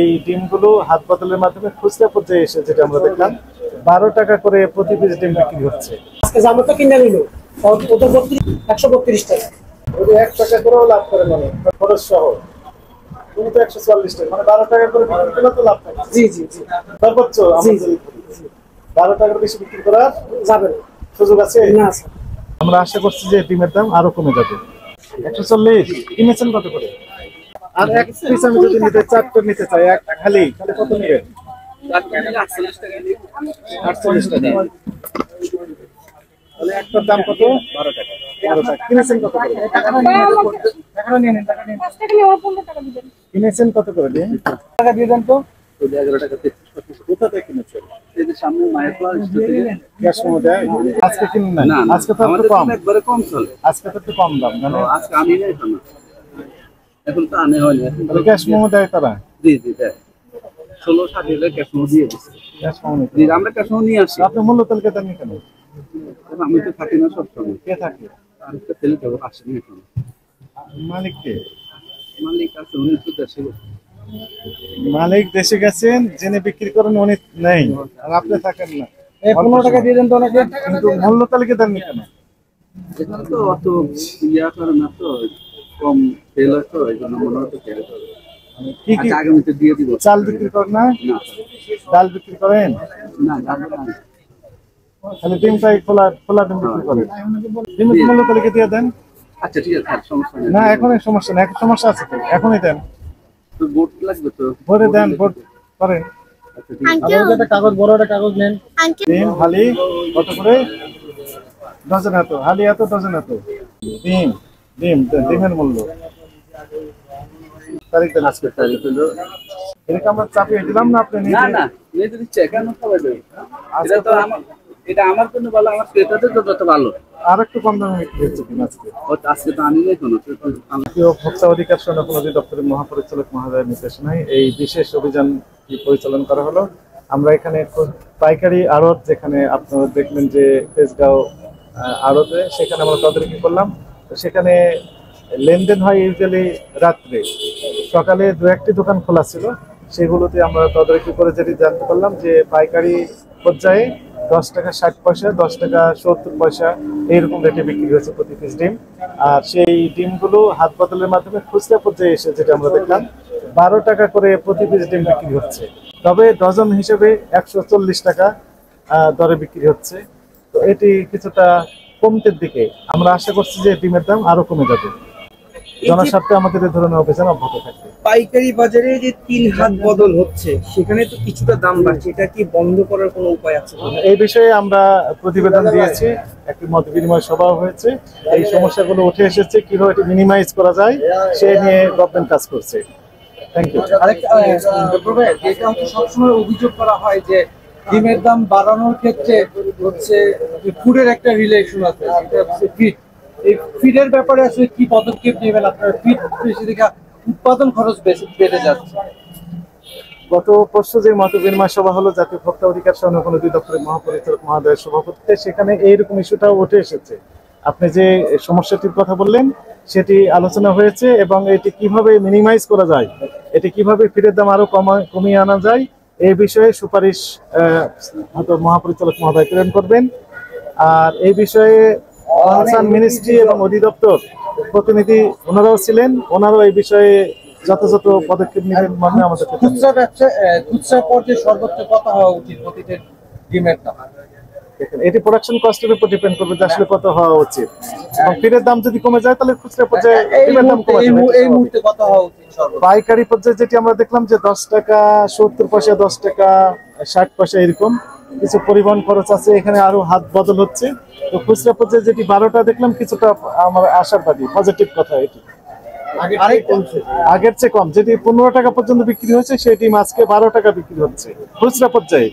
এই ডিমগুলো হাত বদলের মাধ্যমে খুচরা পর্যায়ে এসে যেটা আমরা দেখলাম 12 টাকা করে প্রতি পিস ডিম বিক্রি হচ্ছে। আজকে জামা তো কিনে নিল ওটা 132 টাকা, যদি 1 টাকা করেও লাভ করে মানে খরচ সহ তুমি তো 140 টাকা মানে 12 টাকা করে বিক্রি করলে তো লাভ থাকে। জি জি জি সর্বোচ্চ আমরা যদি 12 টাকার বেশি বিক্রি করার যাবে না, সুযোগ আছে না স্যার। আমরা আশা করছি যে ডিমের দাম আরো কমে যাবে। 140 কিনেছেন কত করে? আর এক পিস আমি যদি নিতে 4 করে নিতে চাই এক খালি তাহলে কত নেবেন? 48 টাকা। তাহলে একটার দাম কত? 12 টাকা। 12 টাকা। কিনেছেন কত করে? টাকা নিয়ে নেন, টাকা নিয়ে নেন। 5 টাকা নিয়ে 15 টাকা দিবেন। কিনেছেন কত করে দিন? টাকা দিয়ে দেন তো। 11 টাকা 33 কোথা থেকে কিনেছেন? এই যে সামনে মায়ের প্লাস থেকে ক্যাশ মেমো দেয়। আজকে কিনেন না? আজকে তো একটু কম। একবারে কম চলে। আজকে তো একটু কম দাম মানে আজকে আমি নাই তো না। এখন তো আনে হয়নি। তাহলে ক্যাশ মেমো দেয় তারা? জি জি দেয়। 16-7 এর ক্যাশ মেমো দিয়ে দিচ্ছে। ক্যাশ মেমো জি আমরা ক্যাশ মেমো নিয়ে আসি। আপনি মূল্য তালিকা দেন কেন? আমি তো থাকি না সব সময়। কে থাকে? আর একটা ছেলে তো আসেনি এখন। মালিক কে? মালিক আছে উনি তো দেশে। মালিক দেশে গেছেন, জেনে বিক্রি করেন উনি নেই আর আপনি থাকেন না। এই 15 টাকা দিয়ে দেন তো অনেকে, কিন্তু মূল্য তালিকা দেন কেন? এখানে তো অত ইয়া করে না তো কম তেল হয় তো এই জন্য মনে হতো কেন তো কি কি আগামীতে দিয়ে দিব। চাল বিক্রি করেন না? ডাল বিক্রি করেন না না খালি ডিমটাই খোলা খোলা ডিম বিক্রি করেন। ডিমের মূল্য তালিকা দিয়ে দেন। আচ্ছা ঠিক আছে সমস্যা নেই। না এখনই সমস্যা নেই, এখন সমস্যা আছে তো এখনই দেন। তো ভোট লাগবে তো ভোটে দেন, ভোট করেন। আচ্ছা ঠিক আছে আর একটা কাগজ, বড় একটা কাগজ নেন। ডিম হালি কত করে? ডজন এত, হালি এত, ডজন এত। ডিম ডিম ডিমের মূল্য তারিখ দেন। আজকে তাহলে হলো এরকম আমরা চাপিয়ে দিলাম না, আপনি না নিজে না এই যদি চেকানো খাওয়া যাবে এটা তো এটা আমার জন্য ভালো, আমার ক্রেতাদের জন্য তো ভালো। আর একটু কম দামে বিক্রি হচ্ছে কিনা আজকে? আজকে তো আমি নেই কোনো জাতীয় ভোক্তা অধিকার সংরক্ষণ অধিদপ্তরের মহাপরিচালক মহোদয়ের নির্দেশনায় এই বিশেষ অভিযান পরিচালনা করা হলো। আমরা এখানে পাইকারি আড়ত, যেখানে আপনারা দেখলেন যে তেজগাঁও আড়তে, সেখানে আমরা তদারকি করলাম। তো সেখানে লেনদেন হয় ইউজুয়ালি রাত্রে, সকালে 2-1টি দোকান খোলা ছিল, সেগুলোতে আমরা তদারকি করে যেটি জানতে পারলাম যে পাইকারি পর্যায়ে 10 টাকা 60 পয়সা, 10 টাকা 70 পয়সা এইরকম রেটে বিক্রি হয়েছে প্রতি পিস ডিম। আর সেই ডিমগুলো হাত বদলের মাধ্যমে খুচরা পর্যায়ে এসে যেটা আমরা দেখলাম 12 টাকা করে প্রতি পিস ডিম বিক্রি হচ্ছে। তবে ডজন হিসেবে 140 টাকা দরে বিক্রি হচ্ছে। তো এটি কিছুটা কমতের দিকে। আমরা আশা করছি যে ডিমের দাম আরো কমে যাবে। জনস্বার্থে আমাদের এই ধরনের অভিযান অব্যাহত থাকবে। পাইকারি বাজারে যে 3 হাত বদল হচ্ছে সেখানে তো কিছুটা দাম বাড়ছে, এটা কি বন্ধ করার কোনো উপায় আছে? এই বিষয়ে আমরা প্রতিবেদন দিয়েছি, একটি মত বিনিময় সভা হয়েছে, এই সমস্যাগুলো উঠে এসেছে, কিভাবে এটি মিনিমাইজ করা যায় সে নিয়ে গভর্নমেন্ট কাজ করছে। Thank you. আরেকটা যেটা হচ্ছে সবসময় অভিযোগ করা হয় যে ডিমের দাম বাড়ানোর ক্ষেত্রে হচ্ছে ফুডের একটা রিলেশন আছে, সেটা হচ্ছে ফিড। এই ফিডের ব্যাপারে আসলে কি পদক্ষেপ নেবেন আপনারা? ফিড বেশি দেখা উৎপাদন খরচ বেড়ে যাচ্ছে। গত পরশু যে মত বিনিময় সভা হলো জাতীয় ভোক্তা অধিকার সংরক্ষণ অধিদপ্তরের মহাপরিচালক মহোদয়ের সভাপতিত্বে, সেখানে এইরকম ইস্যুটাও উঠে এসেছে। আপনি যে সমস্যাটির কথা বললেন সেটি আলোচনা হয়েছে এবং এটি কিভাবে মিনিমাইজ করা যায়, এটি কিভাবে ফিডের দাম আরো কমিয়ে আনা যায় এই বিষয়ে সুপারিশ হয়তো মহাপরিচালক মহোদয় প্রেরণ করবেন। আর এই বিষয়ে কনসার্ন মিনিস্ট্রি এবং অধিদপ্তর প্রতিনিধি ওনারাও ছিলেন, ওনারাও এই বিষয়ে যথাযথ পদক্ষেপ নেবেন মানে আমাদের খুচরা ব্যবসা, খুচরা পর্যায়ে সর্বোচ্চ কত হওয়া উচিত প্রতিটা ডিমের দাম? এটি প্রোডাকশন কস্টের উপর ডিপেন্ড করবে যে আসলে কত হওয়া উচিত, এবং ফিডের দাম যদি কমে যায় তাহলে খুচরা পর্যায়ে ডিমের দাম কমে যাবে। এই মুহূর্তে কত হওয়া উচিত? পাইকারি পর্যায়ে যেটি আমরা দেখলাম যে 10 টাকা 70 পয়সা, 10 টাকা 60 পয়সা এরকম কিছু পরিবহন খরচ আছে, এখানে আরো হাত বদল হচ্ছে। তো খুচরা পর্যায়ে যেটি 12টা দেখলাম কিছুটা আমার আশাবাদী, পজিটিভ কথা এটি। আগের চেয়ে কম, যেটি 15 টাকা পর্যন্ত বিক্রি হয়েছে সেটি আজকে 12 টাকা বিক্রি হচ্ছে খুচরা পর্যায়ে।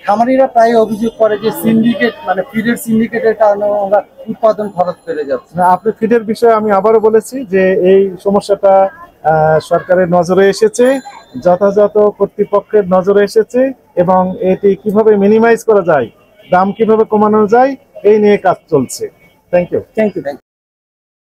খামারিরা প্রায় অভিযোগ করে যে সিন্ডিকেট, মানে ফিডের সিন্ডিকেটের কারণে আমরা উৎপাদন খরচ বেড়ে যাচ্ছে। আপনি ফিডের বিষয়ে আমি আবারও বলেছি যে এই সমস্যাটা সরকারের নজরে এসেছে, যথাযথ কর্তৃপক্ষের নজরে এসেছে, এবং এটি কিভাবে মিনিমাইজ করা যায়, দাম কিভাবে কমানো যায় এই নিয়ে কাজ চলছে। Thank you.